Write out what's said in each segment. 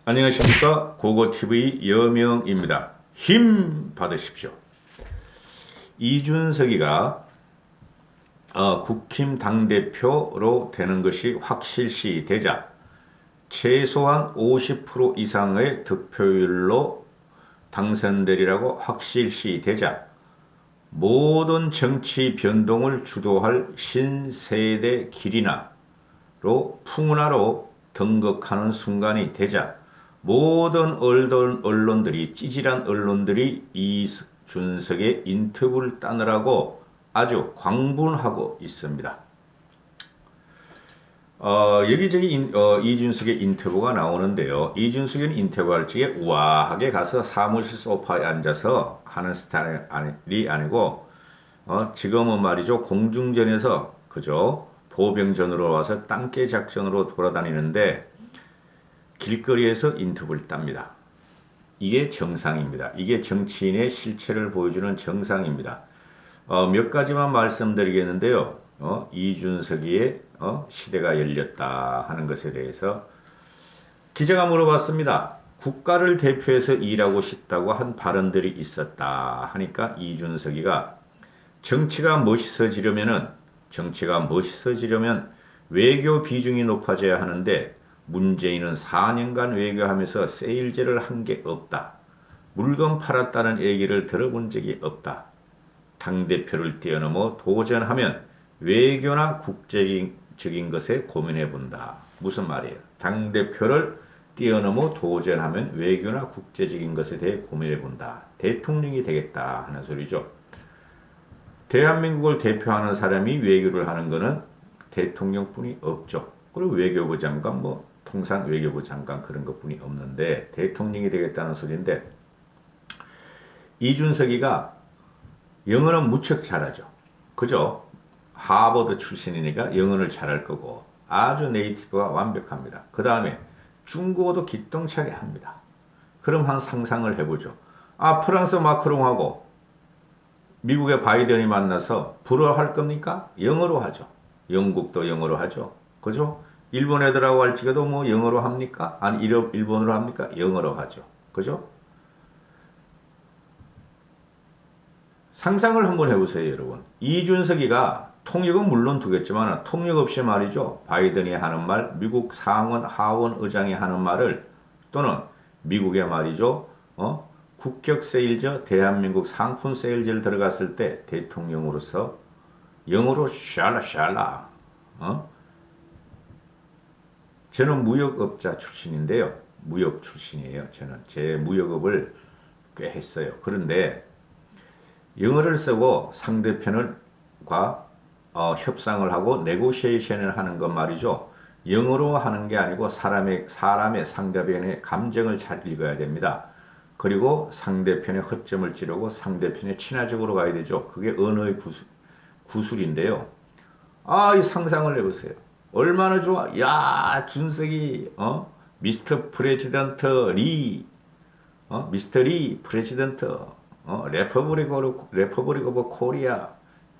안녕하십니까. 고고TV 여명입니다. 힘 받으십시오. 이준석이가 국힘 당대표로 되는 것이 확실시 되자 최소한 50% 이상의 득표율로 당선되리라고 확실시 되자 모든 정치 변동을 주도할 신세대 길이나로 풍운하로 등극하는 순간이 되자 모든 언론들이 찌질한 언론들이 이준석의 인터뷰를 따느라고 아주 광분하고 있습니다. 여기저기 이준석의 인터뷰가 나오는데요. 이준석은 인터뷰할 적에 우아하게 가서 사무실 소파에 앉아서 하는 스타일이 아니고 지금은 말이죠. 공중전에서 그죠? 보병전으로 와서 땅개 작전으로 돌아다니는데 길거리에서 인터뷰를 땁니다. 이게 정상입니다. 이게 정치인의 실체를 보여주는 정상입니다. 몇 가지만 말씀드리겠는데요. 이준석이의 시대가 열렸다 하는 것에 대해서 기자가 물어봤습니다. 국가를 대표해서 일하고 싶다고 한 발언들이 있었다 하니까 이준석이가 정치가 멋있어지려면 외교 비중이 높아져야 하는데 문재인은 4년간 외교하면서 세일즈를 한 게 없다. 물건 팔았다는 얘기를 들어본 적이 없다. 당대표를 뛰어넘어 도전하면 외교나 국제적인 것에 고민해본다. 무슨 말이에요? 당대표를 뛰어넘어 도전하면 외교나 국제적인 것에 대해 고민해본다. 대통령이 되겠다 하는 소리죠. 대한민국을 대표하는 사람이 외교를 하는 것은 대통령뿐이 없죠. 그리고 외교부 장관, 통상 외교부 장관 그런 것뿐이 없는데 대통령이 되겠다는 소리인데 이준석이가 영어는 무척 잘하죠. 그죠? 하버드 출신이니까 영어를 잘할 거고 아주 네이티브가 완벽합니다. 그 다음에 중국어도 기똥차게 합니다. 그럼 한 상상을 해보죠. 프랑스 마크롱하고 미국의 바이든이 만나서 불어 할 겁니까? 영어로 하죠. 영국도 영어로 하죠. 그죠? 일본 애들하고 할 적에도 영어로 합니까? 아니, 일본어로 합니까? 영어로 하죠. 그죠? 상상을 한번 해보세요, 여러분. 이준석이가 통역은 물론 두겠지만 통역 없이 말이죠. 바이든이 하는 말, 미국 상원, 하원 의장이 하는 말을 또는 미국의 말이죠. 국격 세일즈, 대한민국 상품 세일즈를 들어갔을 때 대통령으로서 영어로 샬라 저는 무역업자 출신인데요. 무역 출신이에요. 저는 제 무역업을 꽤 했어요. 그런데 영어를 쓰고 상대편과 협상을 하고 네고시에이션을 하는 것 말이죠. 영어로 하는 게 아니고 사람의 상대편의 감정을 잘 읽어야 됩니다. 그리고 상대편의 허점을 찌르고 상대편의 친화적으로 가야 되죠. 그게 언어의 구술인데요. 이 상상을 해보세요. 얼마나 좋아. 야, 준석이, 미스터 프레지던트 리, 미스터 리, 프레지던트, 레퍼블릭 오브 코리아,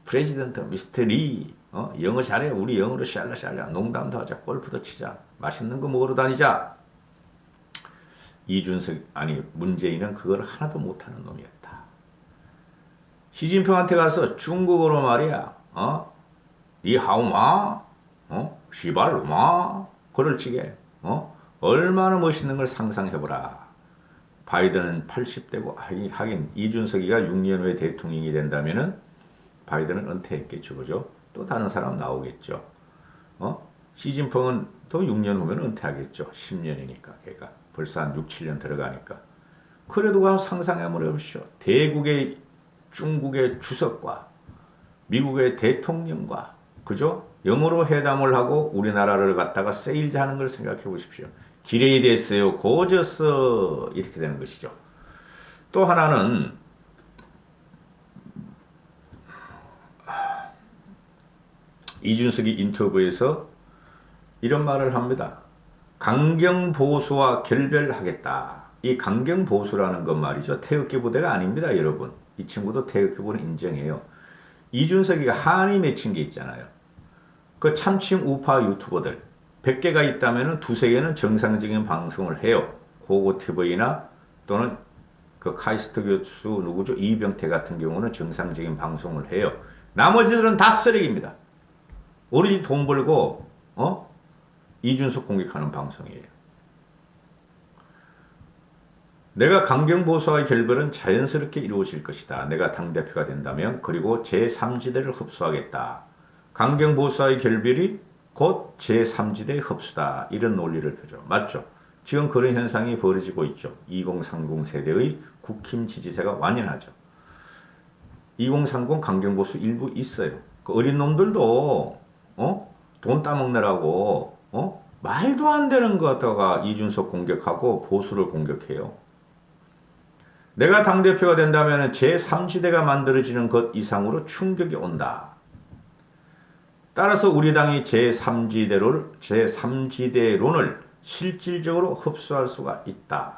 프레지던트, 미스터 리, 영어 잘해. 우리 영어로 샬라샬라. 농담도 하자. 골프도 치자. 맛있는 거 먹으러 다니자. 문재인은 그걸 하나도 못하는 놈이었다. 시진핑한테 가서 중국어로 말이야, 니하오마, 시발로마, 그럴 적에, 얼마나 멋있는 걸 상상해보라. 바이든은 80대고, 하긴, 이준석이가 6년 후에 대통령이 된다면은, 바이든은 은퇴했겠죠, 그죠? 또 다른 사람 나오겠죠. 시진핑은 또 6년 후면 은퇴하겠죠. 10년이니까, 걔가. 벌써 한 6, 7년 들어가니까. 그래도 상상해 보십시오. 대국의 중국의 주석과 미국의 대통령과 그죠? 영어로 회담을 하고 우리나라를 갖다가 세일즈 하는 걸 생각해 보십시오. 기레이 됐어요. 고졌어. 이렇게 되는 것이죠. 또 하나는 이준석이 인터뷰에서 이런 말을 합니다. 강경보수와 결별하겠다. 이 강경보수라는 건 말이죠. 태극기 부대가 아닙니다, 여러분. 이 친구도 태극기 부대는 인정해요. 이준석이가 한이 맺힌 게 있잖아요. 그 참칭 우파 유튜버들 100개가 있다면 두세 개는 정상적인 방송을 해요. 보고TV나 또는 그 카이스트 교수 누구죠? 이병태 같은 경우는 정상적인 방송을 해요. 나머지들은 다 쓰레기입니다. 오로지 돈 벌고 이준석 공격하는 방송이에요. 내가 강경보수와의 결별은 자연스럽게 이루어질 것이다. 내가 당대표가 된다면 그리고 제3지대를 흡수하겠다. 강경보수와의 결별이 곧 제3지대의 흡수다. 이런 논리를 펴죠. 맞죠? 지금 그런 현상이 벌어지고 있죠. 2030 세대의 국힘 지지세가 완연하죠. 2030 강경보수 일부 있어요. 그 어린 놈들도 돈 따먹느라고 말도 안 되는 거 갖다가 이준석 공격하고 보수를 공격해요. 내가 당대표가 된다면 제3지대가 만들어지는 것 이상으로 충격이 온다. 따라서 우리 당이 제3지대론을 실질적으로 흡수할 수가 있다.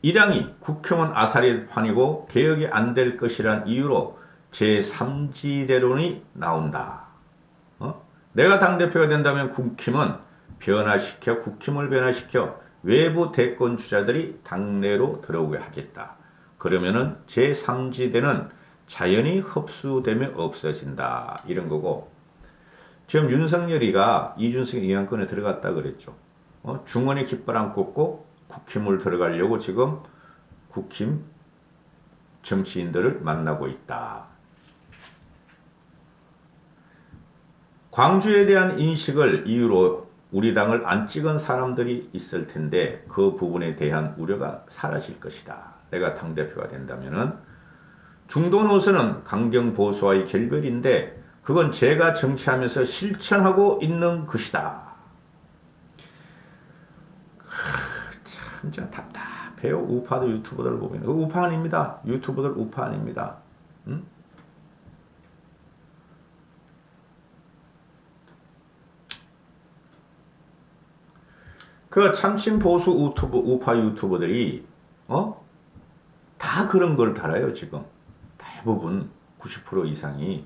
이 당이 국힘은 아사리판이고 개혁이 안 될 것이란 이유로 제3지대론이 나온다. 내가 당대표가 된다면 국힘을 변화시켜 외부 대권 주자들이 당내로 들어오게 하겠다. 그러면은 제3지대는 자연히 흡수되며 없어진다. 이런 거고. 지금 윤석열이가 이준석 영향권에 들어갔다 그랬죠. 중원에 깃발 안 꽂고 국힘을 들어가려고 지금 국힘 정치인들을 만나고 있다. 광주에 대한 인식을 이유로 우리 당을 안 찍은 사람들이 있을 텐데 그 부분에 대한 우려가 사라질 것이다. 내가 당대표가 된다면은 중도 노선은 강경보수와의 결별인데 그건 제가 정치하면서 실천하고 있는 것이다. 참 답답해요. 우파도 유튜버들 보면. 우파 아닙니다. 유튜버들 우파 아닙니다. 응? 그 참친 보수 우파 유튜버들이 다 그런 걸 달아요. 지금 대부분 90% 이상이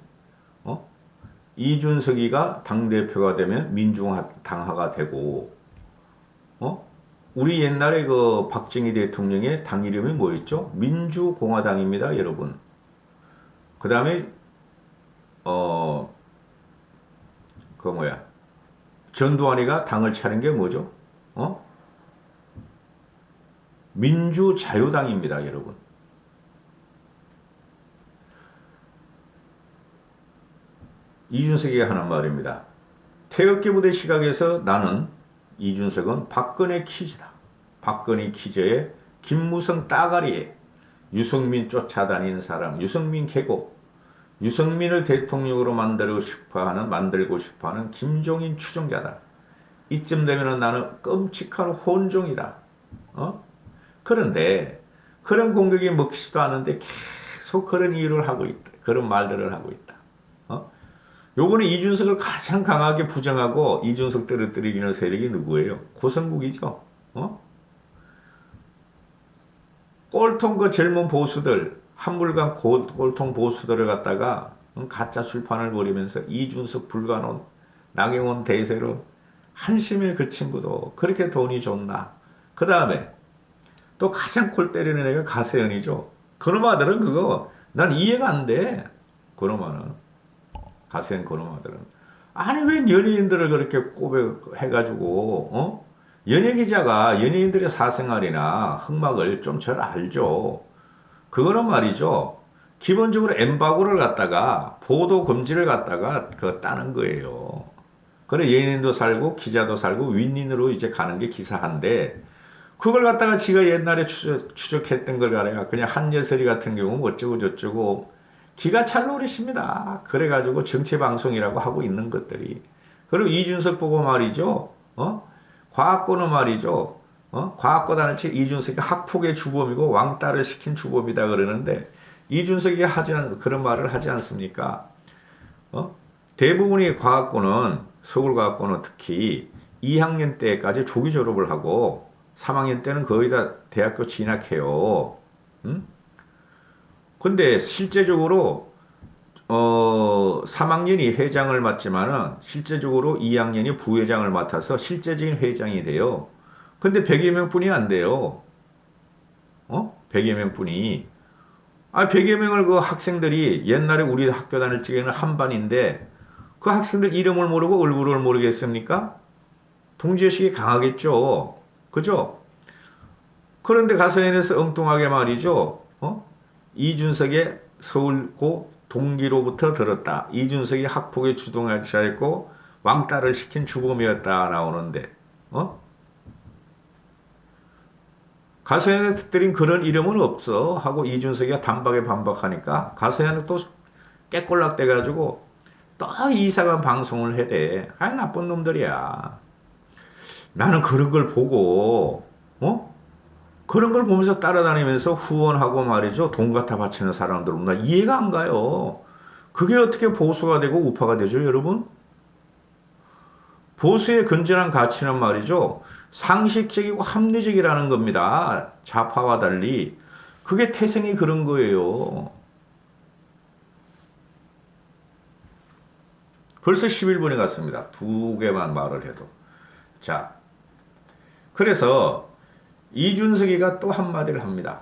이준석이가 당대표가 되면 민중당화가 되고 우리 옛날에 그 박정희 대통령의 당 이름이 뭐였죠? 민주공화당입니다, 여러분. 그 다음에 전두환이가 당을 차린 게 뭐죠? 민주자유당입니다, 여러분. 이준석이 하는 말입니다. 태극기 부대 시각에서 나는 이준석은 박근혜 키즈다. 박근혜 키즈에 김무성 따가리에 유승민 쫓아다니는 사람, 유승민 개고, 유승민을 대통령으로 만들고 싶어하는 김종인 추종자다. 이쯤 되면 나는 끔찍한 혼종이다. 그런데 그런 공격이 먹히지도 않은데 계속 그런 이유를 하고 있다. 그런 말들을 하고 있다. 요번에 이준석을 가장 강하게 부정하고 이준석 떨어뜨리는 세력이 누구예요? 고성국이죠. 꼴통 그 젊은 보수들, 한물간 꼴통 보수들을 갖다가 가짜 술판을 벌이면서 이준석 불가논, 나경원 대세론, 한심해 그 친구도 그렇게 돈이 좋나. 그 다음에 또 가장 콜 때리는 애가 가세연이죠. 그놈아들은 그거 난 이해가 안 돼. 그놈아는. 가세연 그놈아들은. 아니 왜 연예인들을 그렇게 꼬배해가지고 연예기자가 연예인들의 사생활이나 흑막을 좀 잘 알죠. 그거는 말이죠. 기본적으로 엠바고를 갖다가 보도 금지를 갖다가 그 따는 거예요. 그래 연예인도 살고 기자도 살고 윈윈으로 이제 가는 게 기사한데 그걸 갖다가 지가 옛날에 추적했던 걸 가려가 그냥 한예슬이 같은 경우 어쩌고 저쩌고 기가 찰 노릇입니다. 그래가지고 정치방송이라고 하고 있는 것들이. 그리고 이준석 보고 말이죠. 과학고는 말이죠. 과학고단체 이준석이 학폭의 주범이고 왕따를 시킨 주범이다 그러는데 이준석이 그런 말을 하지 않습니까? 대부분의 과학고는 서울과학고는 특히 2학년 때까지 조기 졸업을 하고 3학년 때는 거의 다 대학교 진학해요. 근데 실제적으로 3학년이 회장을 맡지만은 실제적으로 2학년이 부회장을 맡아서 실제적인 회장이 돼요. 근데 100여 명뿐이 안 돼요. 100여 명뿐이. 100여 명을 그 학생들이 옛날에 우리 학교 다닐 적에는 한 반인데 그 학생들 이름을 모르고 얼굴을 모르겠습니까? 동지의식이 강하겠죠. 그죠? 그런데 가서연에서 엉뚱하게 말이죠. 이준석의 서울고 동기로부터 들었다. 이준석이 학폭에 주동자였고 왕따를 시킨 주범이었다 나오는데 가서연에 들인 그런 이름은 없어 하고 이준석이가 단박에 반박하니까 가서연은 또 깨꼴락대가지고 또 이상한 방송을 해대. 나쁜 놈들이야. 나는 그런 걸 보고 그런 걸 보면서 따라다니면서 후원하고 말이죠. 돈 갖다 바치는 사람들은 나 이해가 안 가요. 그게 어떻게 보수가 되고 우파가 되죠, 여러분? 보수의 건전한 가치는 말이죠. 상식적이고 합리적이라는 겁니다. 좌파와 달리. 그게 태생이 그런 거예요. 벌써 11분에 갔습니다. 두 개만 말을 해도. 자, 그래서 이준석이가 또 한마디를 합니다.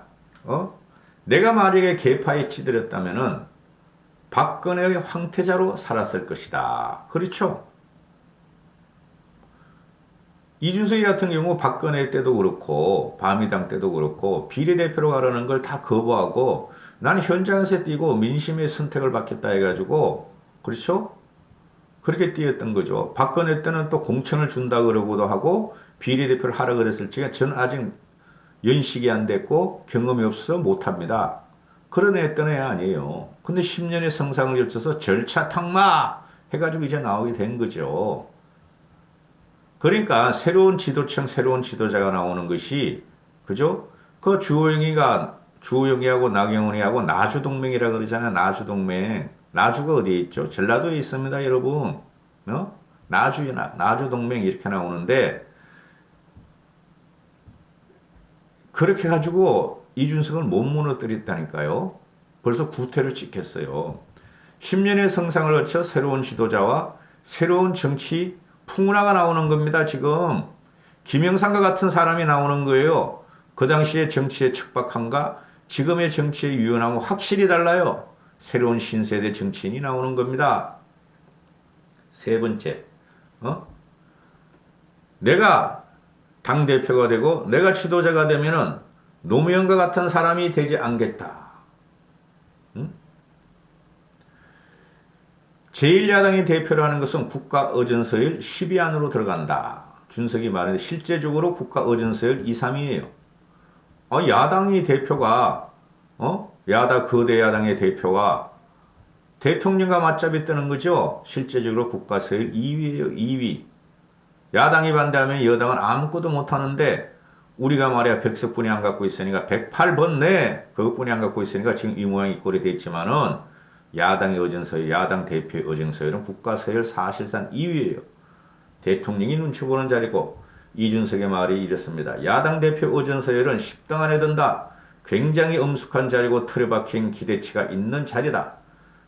내가 만약에 계파에 찌들었다면은 박근혜의 황태자로 살았을 것이다. 그렇죠? 이준석이 같은 경우 박근혜 때도 그렇고 바미당 때도 그렇고 비례대표로 가려는 걸 다 거부하고 나는 현장에서 뛰고 민심의 선택을 받겠다 해가지고 그렇죠? 그렇게 뛰었던 거죠. 박근혜 때는 또 공천을 준다 그러고도 하고 비례대표를 하라 그랬을 적에 저는 아직 연식이 안 됐고 경험이 없어서 못합니다. 그런 애 했던 애 아니에요. 근데 10년의 성상을 거쳐서 절차 탕마 해가지고 이제 나오게 된 거죠. 그러니까 새로운 지도층, 새로운 지도자가 나오는 것이 그죠? 그 주호영이하고 나경원이하고 나주동맹이라 그러잖아요. 나주동맹. 나주가 어디에 있죠? 전라도에 있습니다, 여러분. 나주동맹 이렇게 나오는데 그렇게 가지고 이준석을 못 무너뜨렸다니까요. 벌써 구태를 찍혔어요. 10년의 성상을 거쳐 새로운 지도자와 새로운 정치 풍문화가 나오는 겁니다. 지금 김영삼과 같은 사람이 나오는 거예요. 그 당시의 정치의 척박함과 지금의 정치의 유연함은 확실히 달라요. 새로운 신세대 정치인이 나오는 겁니다. 세 번째, 내가 당대표가 되고 내가 지도자가 되면은 노무현과 같은 사람이 되지 않겠다. 제1야당의 대표라는 것은 국가의전서열 10위 안으로 들어간다. 준석이 말하는데 실제적으로 국가의전서열 2, 3위예요. 야당의 대표가 거대 야당의 대표가 대통령과 맞잡이 뜨는 거죠. 실제적으로 국가서열 2위예요. 2위. 야당이 반대하면 여당은 아무것도 못하는데 우리가 말이야 100석분이 안 갖고 있으니까 108번 내 그것뿐이 안 갖고 있으니까 지금 이 모양 이 꼴이 됐지만은 야당의 의전서열, 야당 대표의 의전서열은 국가서열 사실상 2위예요. 대통령이 눈치 보는 자리고 이준석의 말이 이렇습니다. 야당 대표 의전서열은 10등 안에 든다. 굉장히 엄숙한 자리고 틀에 박힌 기대치가 있는 자리다.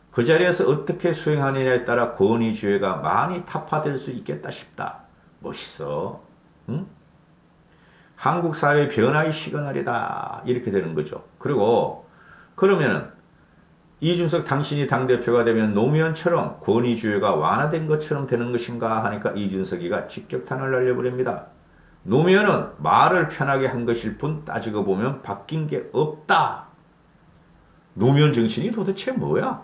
그 자리에서 어떻게 수행하느냐에 따라 권위주의가 많이 타파될 수 있겠다 싶다. 멋있어. 응? 한국 사회 변화의 시그널이다. 이렇게 되는 거죠. 그리고 그러면은 이준석 당신이 당대표가 되면 노무현처럼 권위주의가 완화된 것처럼 되는 것인가 하니까 이준석이가 직격탄을 날려버립니다. 노무현은 말을 편하게 한 것일 뿐 따지고 보면 바뀐 게 없다. 노무현 정신이 도대체 뭐야?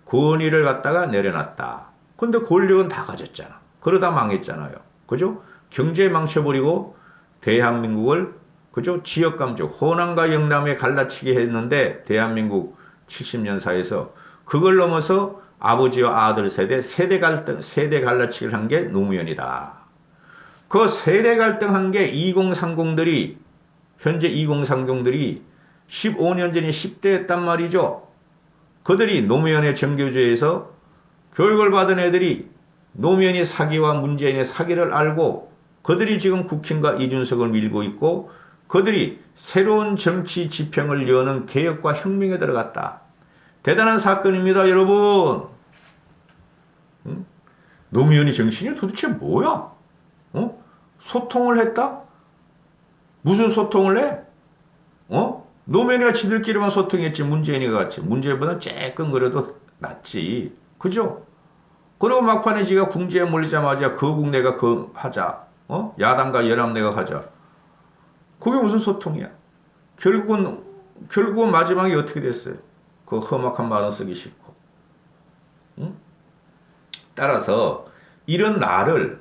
권위를 갖다가 내려놨다. 근데 권력은 다 가졌잖아. 그러다 망했잖아요. 그죠? 경제 망쳐버리고 대한민국을 그죠? 지역감정, 호남과 영남에 갈라치게 했는데 대한민국 70년 사이에서 그걸 넘어서 아버지와 아들 세대 갈등, 세대 갈라치기를 한 게 노무현이다. 그 세대 갈등한 게 2030들이 현재 2030들이 15년 전에 10대였단 말이죠. 그들이 노무현의 정교조에서 교육을 받은 애들이 노무현이 사기와 문재인의 사기를 알고 그들이 지금 국힘과 이준석을 밀고 있고 그들이 새로운 정치 지평을 여는 개혁과 혁명에 들어갔다. 대단한 사건입니다, 여러분. 응? 노무현이 정신이 도대체 뭐야? 어? 소통을 했다? 무슨 소통을 해? 노무현이가 지들끼리만 소통했지 문재인이가 같이 문재인보다 쬐끔거려도 낫지. 그죠? 그리고 막판에 지가 궁지에 몰리자마자 거국 내가 그 하자. 야당과 연합내각 하자. 그게 무슨 소통이야? 결국은 마지막에 어떻게 됐어요? 그 험악한 말은 쓰기 싫고. 응? 따라서 이런 나를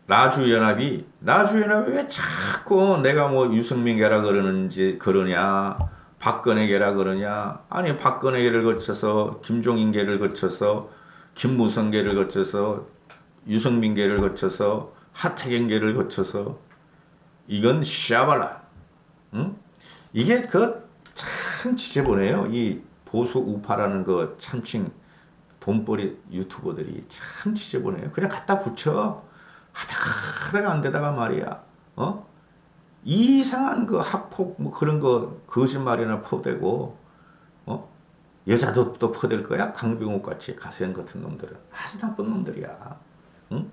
나주연합이 왜 자꾸 내가 뭐 유승민계라 그러냐 박근혜계라 그러냐 아니 박근혜계를 거쳐서 김종인계를 거쳐서 김무성계를 거쳐서 유승민계를 거쳐서 하태경계를 거쳐서 이건 샤발라 응? 이게 참 지저분해요. 이 보수 우파라는 그 참칭 돈벌이 유튜버들이 참 지저분해요. 그냥 갖다 붙여. 하다가 안 되다가 말이야. 이상한 그 학폭 뭐 그런 거 거짓말이나 퍼대고 여자도 또 퍼댈 거야. 강병욱 같이 가세현 같은 놈들은 아주 나쁜 놈들이야. 응?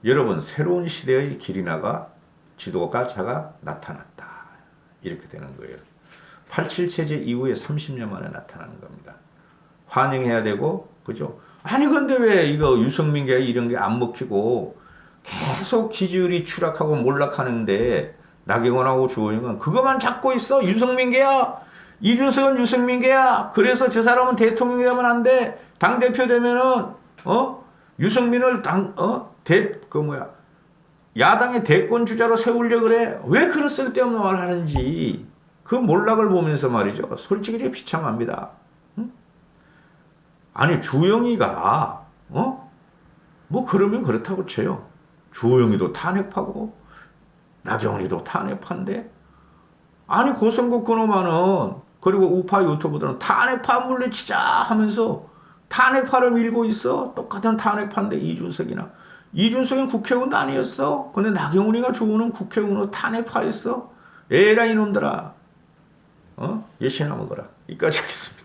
여러분 새로운 시대의 길이나가 지도자가 나타났다. 이렇게 되는 거예요. 87 체제 이후에 30년 만에 나타나는 겁니다. 환영해야 되고 그죠? 아니 근데 왜 이거 유승민계 이런 게 안 먹히고 계속 지지율이 추락하고 몰락하는데 나경원하고 주호영은 그것만 잡고 있어. 유승민계야. 이준석은 유승민계야. 그래서 저 사람은 대통령이 되면 안 돼. 당대표 되면은 유승민을 야당의 대권 주자로 세우려고 그래. 왜 그런 쓸데없는 말을 하는지 그 몰락을 보면서 말이죠. 솔직히 비참합니다. 아니 주영이가 뭐 그러면 그렇다고 쳐요. 주영이도 탄핵파고 나경원이도 탄핵파인데 아니 고성국 그놈아는 그리고 우파 유튜버들은 탄핵파 물리치자 하면서 탄핵파를 밀고 있어. 똑같은 탄핵파인데 이준석은 국회의원도 아니었어. 근데 나경원이가 좋으는 국회의원으로 탄핵파였어. 에라 이놈들아. 예시나 먹어라. 이까지 하겠습니다.